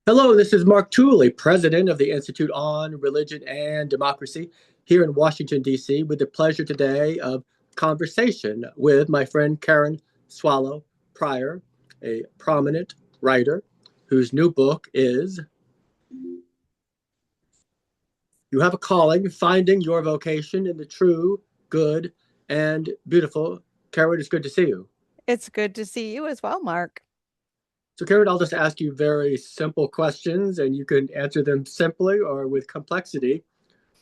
Hello, this is Mark Tooley, president of the Institute on Religion and Democracy here in Washington, D.C., with the pleasure today of conversation with my friend Karen Swallow Pryor, a prominent writer whose new book is You Have a Calling, Finding Your Vocation in the True, Good, and Beautiful. Karen, it's good to see you. It's good to see you as well, Mark. So, Karen, I'll just ask you very simple questions and you can answer them simply or with complexity.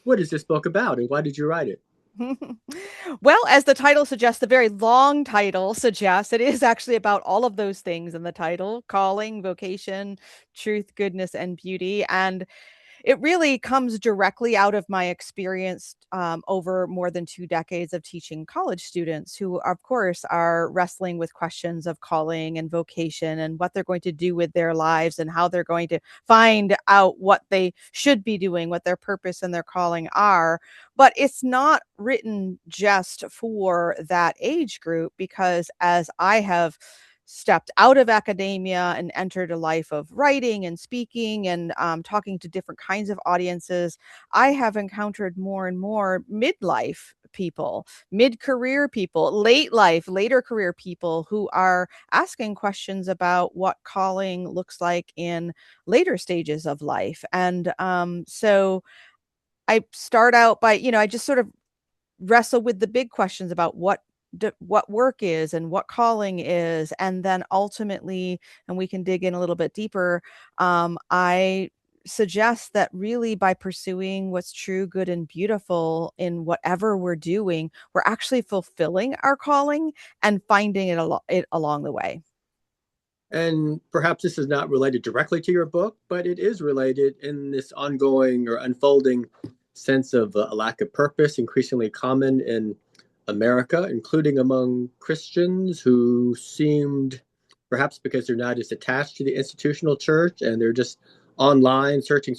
What is this book about and why did you write it? Well, as the title suggests, the very long title suggests, it is actually about all of those things in the title: calling, vocation, truth, goodness, and beauty. And it really comes directly out of my experience over more than 2 decades of teaching college students who, of course, are wrestling with questions of calling and vocation and what they're going to do with their lives and how they're going to find out what they should be doing, what their purpose and their calling are. But it's not written just for that age group because as I have stepped out of academia and entered a life of writing and speaking and talking to different kinds of audiences, I have encountered more and more midlife people, mid career people, late life, later career people who are asking questions about what calling looks like in later stages of life. And so I start out by, I just sort of wrestle with the big questions about what work is and what calling is, and then ultimately, and we can dig in a little bit deeper, I suggest that really by pursuing what's true, good, and beautiful in whatever we're doing, we're actually fulfilling our calling and finding it along the way. And perhaps this is not related directly to your book, but it is related in this ongoing or unfolding sense of a lack of purpose, increasingly common in America, including among Christians who seemed, perhaps because they're not as attached to the institutional church and they're just online searching,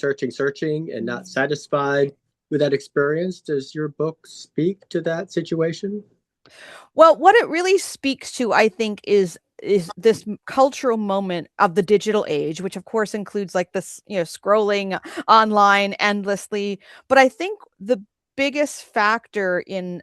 and not satisfied with that experience. Does your book speak to that situation? Well, what it really speaks to, I think, is this cultural moment of the digital age, which of course includes like this, scrolling online endlessly. But I think the biggest factor in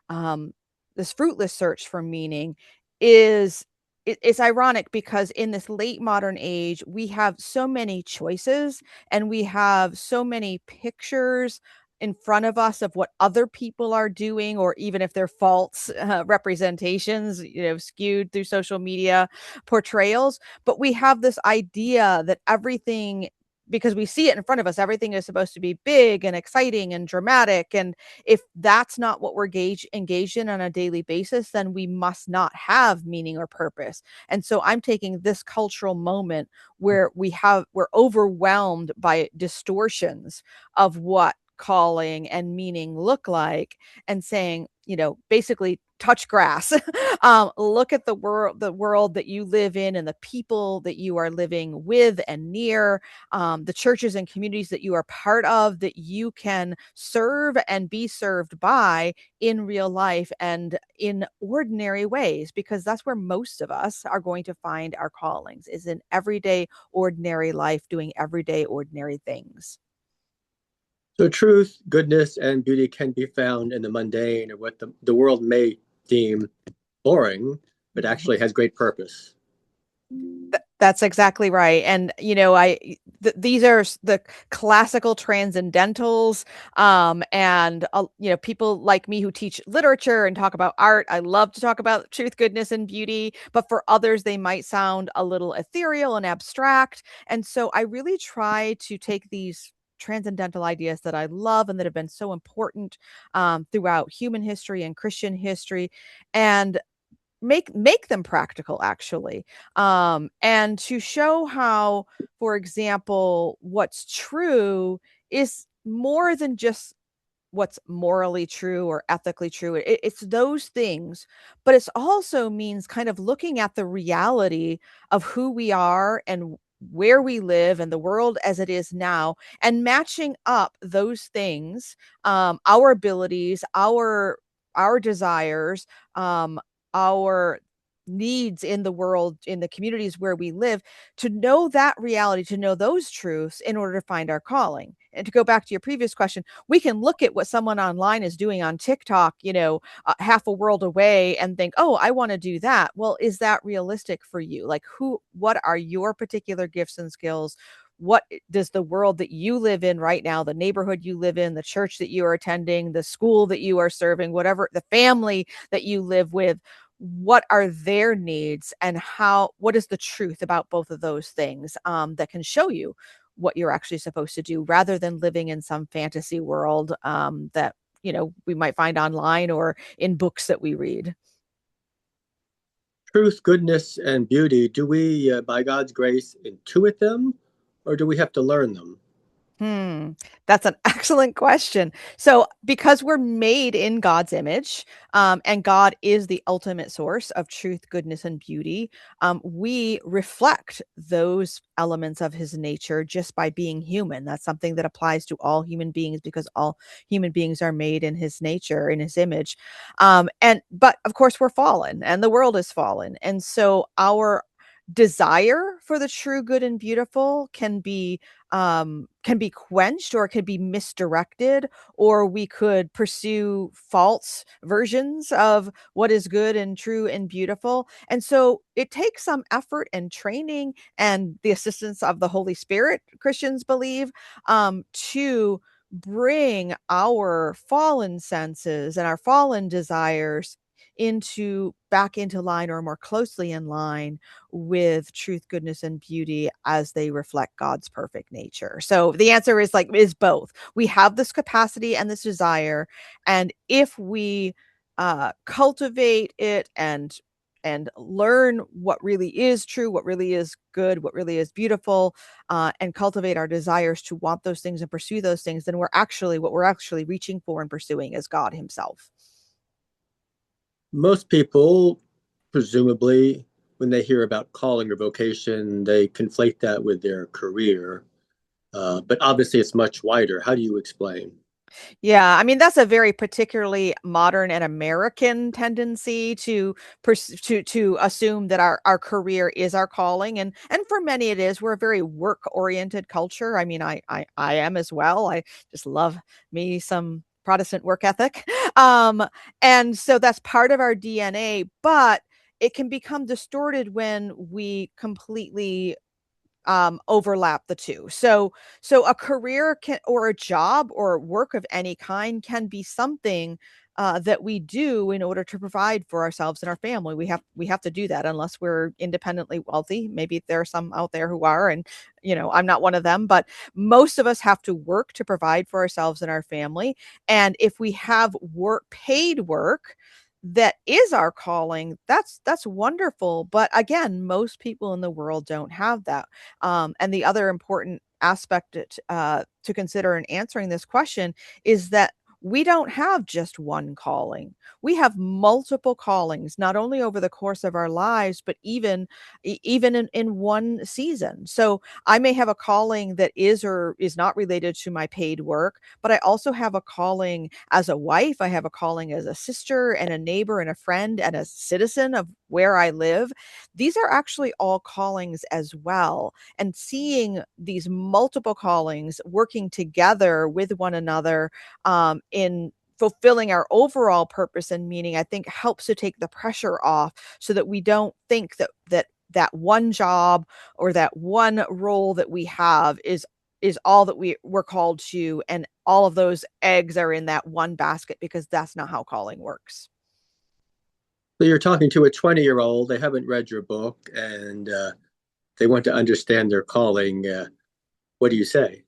um, this fruitless search for meaning is it's ironic because in this late modern age, we have so many choices and we have so many pictures in front of us of what other people are doing, or even if they're false representations, skewed through social media portrayals. But we have this idea that everything, because we see it in front of us, everything is supposed to be big and exciting and dramatic. And if that's not what we're engaged in on a daily basis, then we must not have meaning or purpose. And so I'm taking this cultural moment where we're overwhelmed by distortions of what calling and meaning look like, and saying, basically touch grass. Look at the world that you live in and the people that you are living with and near, the churches and communities that you are part of, that you can serve and be served by in real life and in ordinary ways, because that's where most of us are going to find our callings, is in everyday ordinary life, doing everyday ordinary things. So, truth, goodness, and beauty can be found in the mundane or what the world may deem boring, but actually has great purpose. That's exactly right. And these are the classical transcendentals, and people like me who teach literature and talk about art. I love to talk about truth, goodness, and beauty, but for others they might sound a little ethereal and abstract. And so I really try to take these transcendental ideas that I love and that have been so important throughout human history and Christian history, and make them practical, actually, and to show how, for example, what's true is more than just what's morally true or ethically true. It's those things, but it also means kind of looking at the reality of who we are and where we live and the world as it is now, and matching up those things, our abilities, our desires, our needs in the world, in the communities where we live, to know that reality, to know those truths in order to find our calling. And to go back to your previous question, we can look at what someone online is doing on TikTok, half a world away, and think, oh, I want to do that. Well, is that realistic for you? Like, what are your particular gifts and skills? What does the world that you live in right now, the neighborhood you live in, the church that you are attending, the school that you are serving, whatever, the family that you live with, what are their needs, and what is the truth about both of those things, that can show you what you're actually supposed to do, rather than living in some fantasy world, that we might find online or in books that we read. Truth, goodness, and beauty, do we, by God's grace, intuit them, or do we have to learn them? Hmm, that's an excellent question. So, because we're made in God's image, and God is the ultimate source of truth, goodness, and beauty, we reflect those elements of His nature just by being human. That's something that applies to all human beings, because all human beings are made in His nature, in His image. But of course, we're fallen, and the world is fallen, and so our desire for the true, good, and beautiful can be quenched, or it could be misdirected, or we could pursue false versions of what is good and true and beautiful. And so it takes some effort and training and the assistance of the Holy Spirit, Christians believe, to bring our fallen senses and our fallen desires back into line, or more closely in line with truth, goodness, and beauty, as they reflect God's perfect nature. So the answer is both. We have this capacity and this desire, and if we cultivate it and learn what really is true, what really is good, what really is beautiful, and cultivate our desires to want those things and pursue those things, then what we're actually reaching for and pursuing is God Himself. Most people, presumably, when they hear about calling or vocation, they conflate that with their career. But obviously, it's much wider. How do you explain? Yeah, I mean, that's a very particularly modern and American tendency to assume that our career is our calling, and for many it is. We're a very work-oriented culture. I mean, I am as well. I just love me some Protestant work ethic. Um, and so that's part of our DNA, but it can become distorted when we completely overlap the two. So a career can, or a job or work of any kind, can be something that we do in order to provide for ourselves and our family. We have to do that unless we're independently wealthy. Maybe there are some out there who are, and I'm not one of them, but most of us have to work to provide for ourselves and our family. And if we have paid work that is our calling, that's wonderful. But again, most people in the world don't have that. And the other important aspect to consider in answering this question is that we don't have just one calling. We have multiple callings, not only over the course of our lives, but even in one season. So I may have a calling that is or is not related to my paid work, but I also have a calling as a wife. I have a calling as a sister and a neighbor and a friend and a citizen of where I live. These are actually all callings as well, and seeing these multiple callings working together with one another, in fulfilling our overall purpose and meaning, I think helps to take the pressure off, so that we don't think that one job or that one role that we have is all that we're called to, and all of those eggs are in that one basket, because that's not how calling works. So you're talking to a 20-year-old, they haven't read your book, and they want to understand their calling. What do you say?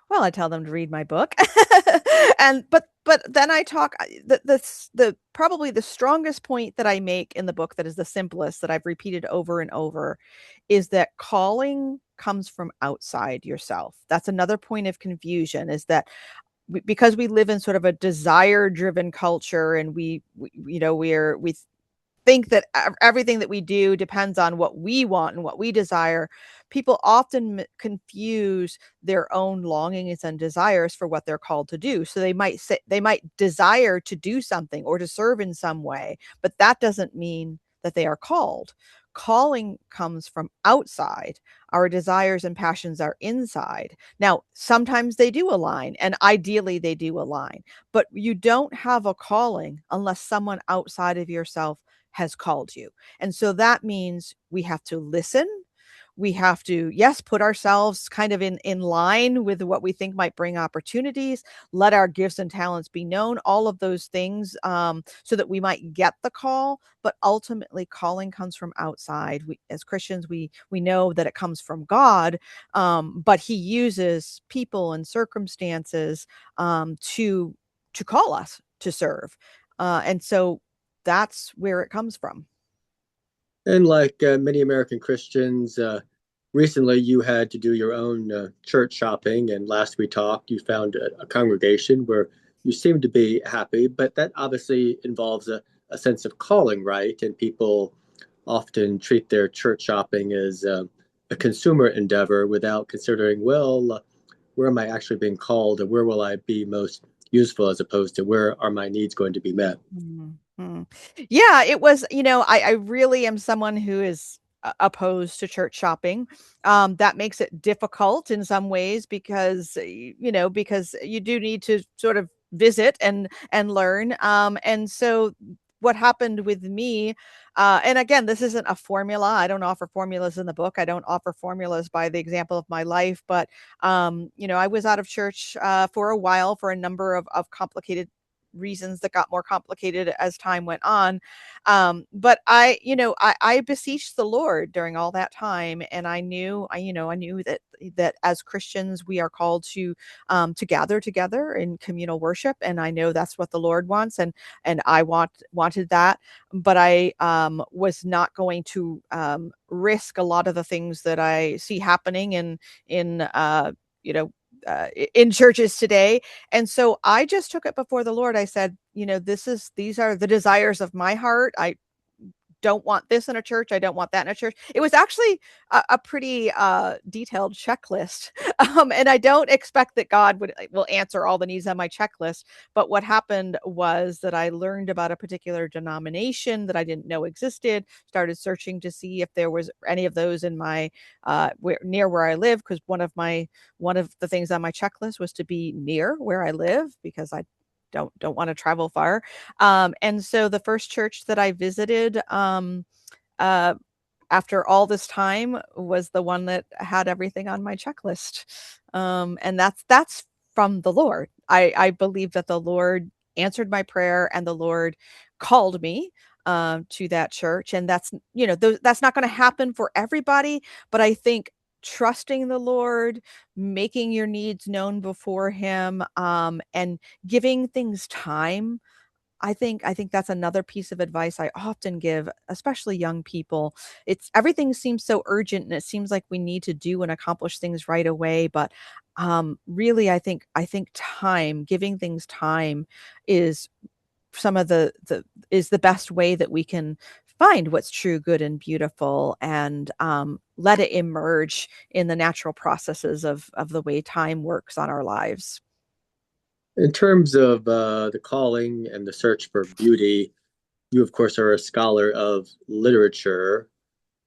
Well, I tell them to read my book. And but then I talk, the probably the strongest point that I make in the book, that is the simplest, that I've repeated over and over, is that calling comes from outside yourself. That's another point of confusion, is that because we live in sort of a desire driven culture, and we think that everything that we do depends on what we want and what we desire. People often confuse their own longings and desires for what they're called to do. So they might desire to do something or to serve in some way, but that doesn't mean that they are called. Calling comes from outside. Our desires and passions are inside. Now, sometimes they do align, and ideally they do align, but you don't have a calling unless someone outside of yourself has called you. And so that means we have to listen. We have to, yes, put ourselves kind of in line with what we think might bring opportunities, let our gifts and talents be known, all of those things, so that we might get the call. But ultimately, calling comes from outside. We, as Christians, we know that it comes from God, but He uses people and circumstances, to call us to serve, and so that's where it comes from. And like many American Christians, recently you had to do your own church shopping. And last we talked, you found a congregation where you seemed to be happy, but that obviously involves a sense of calling, right? And people often treat their church shopping as a consumer endeavor without considering, well, where am I actually being called and where will I be most useful as opposed to where are my needs going to be met? Mhm. Yeah, it was, I really am someone who is opposed to church shopping. That makes it difficult in some ways because, because you do need to sort of visit and learn. And so what happened with me, and again, this isn't a formula. I don't offer formulas in the book. I don't offer formulas by the example of my life, but I was out of church for a while for a number of complicated reasons that got more complicated as time went on. But I beseeched the Lord during all that time, and I knew that as Christians we are called to gather together in communal worship, and I know that's what the Lord wants, and I wanted that, but I was not going to risk a lot of the things that I see happening in you know in churches today. And so I just took it before the Lord. I said, these are the desires of my heart. I don't want this in a church. I don't want that in a church. It was actually a pretty detailed checklist, and I don't expect that God will answer all the needs on my checklist. But what happened was that I learned about a particular denomination that I didn't know existed. Started searching to see if there was any of those in my near where I live, because one of the things on my checklist was to be near where I live because I don't want to travel far. And so the first church that I visited, uh, after all this time, was the one that had everything on my checklist. And that's from the Lord. I believe that the Lord answered my prayer and the Lord called me to that church. And that's not going to happen for everybody, but I think trusting the Lord, making your needs known before Him, and giving things time. I think that's another piece of advice I often give, especially young people. It's everything seems so urgent and it seems like we need to do and accomplish things right away, but really I think time, giving things time is some of the is the best way that we can find what's true, good, and beautiful, and let it emerge in the natural processes of the way time works on our lives. In terms of the calling and the search for beauty, you, of course, are a scholar of literature.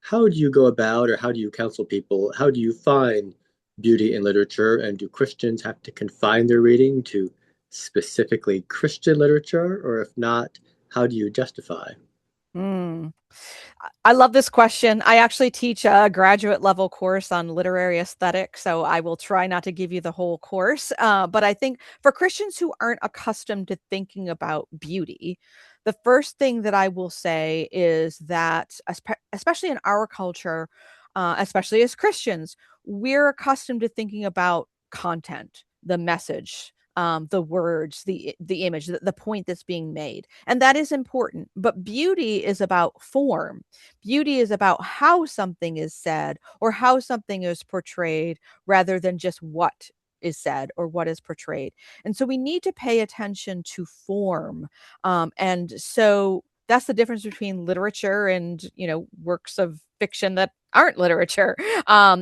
How do you go about, or how do you counsel people? How do you find beauty in literature? And do Christians have to confine their reading to specifically Christian literature? Or if not, how do you justify? Hmm. I love this question. I actually teach a graduate level course on literary aesthetics, so I will try not to give you the whole course. But I think for Christians who aren't accustomed to thinking about beauty, the first thing that I will say is that, especially in our culture, especially as Christians, we're accustomed to thinking about content, the message. The words, the image, the point that's being made, and that is important. But beauty is about form. Beauty is about how something is said or how something is portrayed rather than just what is said or what is portrayed. And so we need to pay attention to form. And so that's the difference between literature and, works of fiction that aren't literature,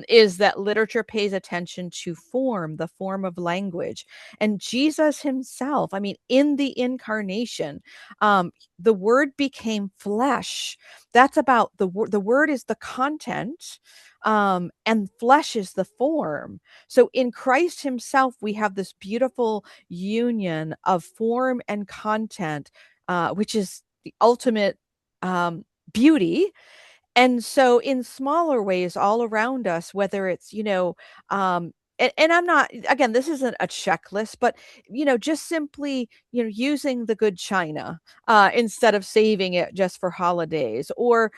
is that literature pays attention to form, the form of language. And Jesus himself, I mean, in the incarnation, the word became flesh. That's about the word is the content, and flesh is the form. So in Christ himself, we have this beautiful union of form and content, which is the ultimate um, beauty. And so in smaller ways all around us, whether it's, and I'm not, again, this isn't a checklist, but, just simply, using the good china instead of saving it just for holidays. Or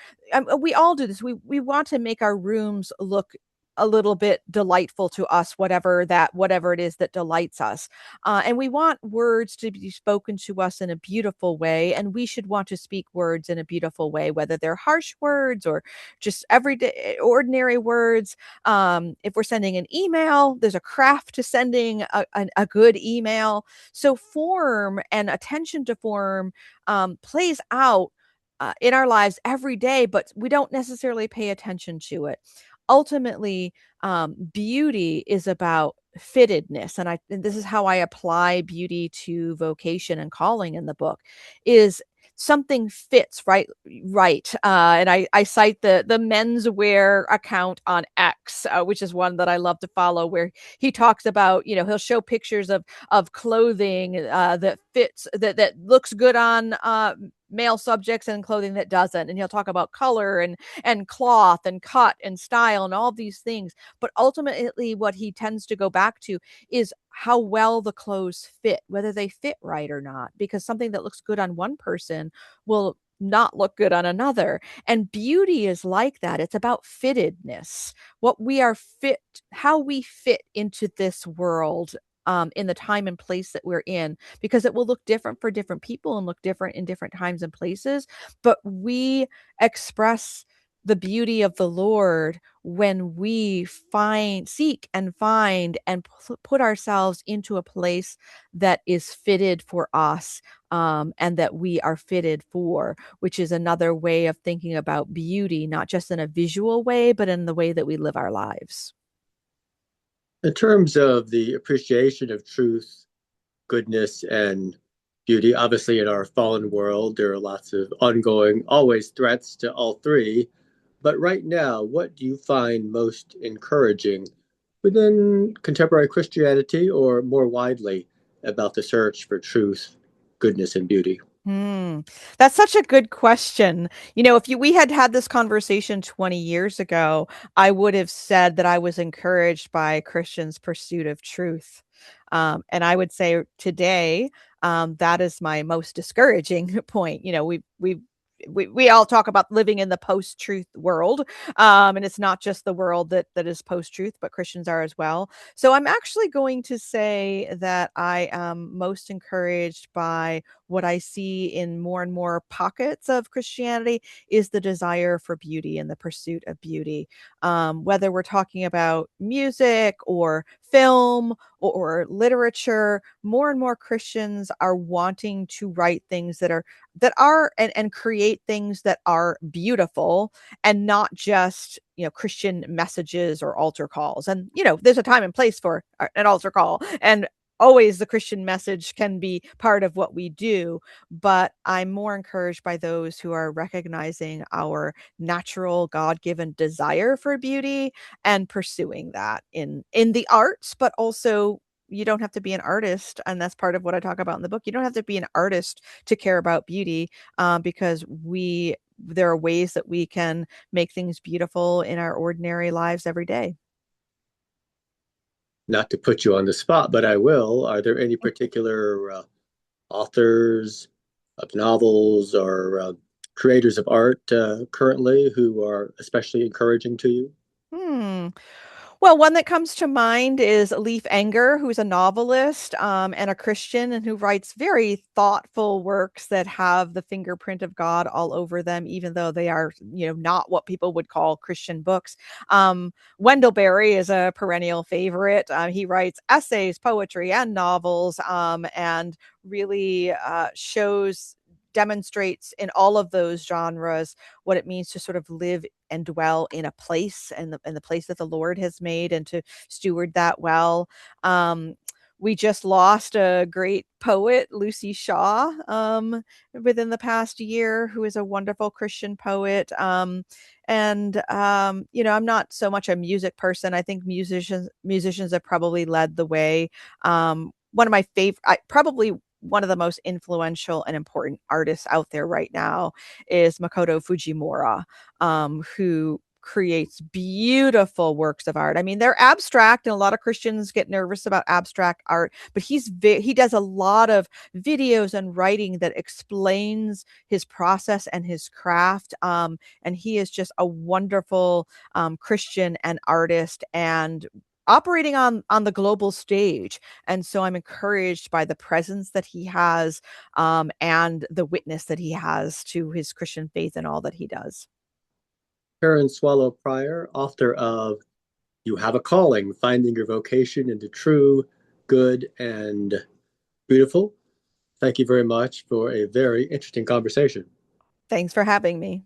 we all do this. We want to make our rooms look a little bit delightful to us, whatever it is that delights us. And we want words to be spoken to us in a beautiful way. And we should want to speak words in a beautiful way, whether they're harsh words or just everyday, ordinary words. If we're sending an email, there's a craft to sending a good email. So, form and attention to form plays out in our lives every day, but we don't necessarily pay attention to it. Ultimately, beauty is about fittedness, and this is how I apply beauty to vocation and calling in the book. Is something fits right, and I cite the menswear account on X, which is one that I love to follow, where he talks about, he'll show pictures of clothing that fits, that looks good on male subjects, and clothing that doesn't, and he'll talk about color and cloth and cut and style and all these things. But ultimately, what he tends to go back to is how well the clothes fit, whether they fit right or not, because something that looks good on one person will not look good on another. And beauty is like that. It's about fittedness, what we are fit, how we fit into this world. In the time and place that we're in, because it will look different for different people and look different in different times and places. But we express the beauty of the Lord when we seek and find and put ourselves into a place that is fitted for us, and that we are fitted for, which is another way of thinking about beauty, not just in a visual way, but in the way that we live our lives. In terms of the appreciation of truth, goodness, and beauty, obviously in our fallen world, there are lots of ongoing, always threats to all three. But right now, what do you find most encouraging within contemporary Christianity or more widely about the search for truth, goodness, and beauty? Hmm. That's such a good question. If we had had this conversation 20 years ago, I would have said that I was encouraged by Christians' pursuit of truth. And I would say today, that is my most discouraging point. We all talk about living in the post-truth world, and it's not just the world that is post-truth, but Christians are as well. So I'm actually going to say that I am most encouraged by what I see in more and more pockets of Christianity is the desire for beauty and the pursuit of beauty. Whether we're talking about music or film or literature, more and more Christians are wanting to write things and create things that are beautiful, and not just, Christian messages or altar calls. And there's a time and place for an altar call, and always the Christian message can be part of what we do. But I'm more encouraged by those who are recognizing our natural God-given desire for beauty and pursuing that in the arts. But also, you don't have to be an artist, and that's part of what I talk about in the book. You don't have to be an artist to care about beauty, because there are ways that we can make things beautiful in our ordinary lives every day. Not to put you on the spot, but I will. Are there any particular authors of novels or creators of art currently who are especially encouraging to you? Hmm. Well, one that comes to mind is Leaf Enger, who's a novelist, and a Christian, and who writes very thoughtful works that have the fingerprint of God all over them, even though they are, not what people would call Christian books. Wendell Berry is a perennial favorite. He writes essays, poetry, and novels, and really shows demonstrates in all of those genres what it means to sort of live and dwell in a place, and the place that the Lord has made, and to steward that well. Um, we just lost a great poet, Lucy Shaw, within the past year, who is a wonderful Christian poet. I'm not so much a music person. I think musicians have probably led the way. One of my favorite, probably one of the most influential and important artists out there right now is Makoto Fujimura, who creates beautiful works of art. I mean, they're abstract, and a lot of Christians get nervous about abstract art, but he does a lot of videos and writing that explains his process and his craft. And he is just a wonderful Christian and artist, and operating on the global stage. And so I'm encouraged by the presence that he has, and the witness that he has to his Christian faith and all that he does. Karen Swallow Prior, author of You Have a Calling, Finding Your Vocation into True, Good, and Beautiful. Thank you very much for a very interesting conversation. Thanks for having me.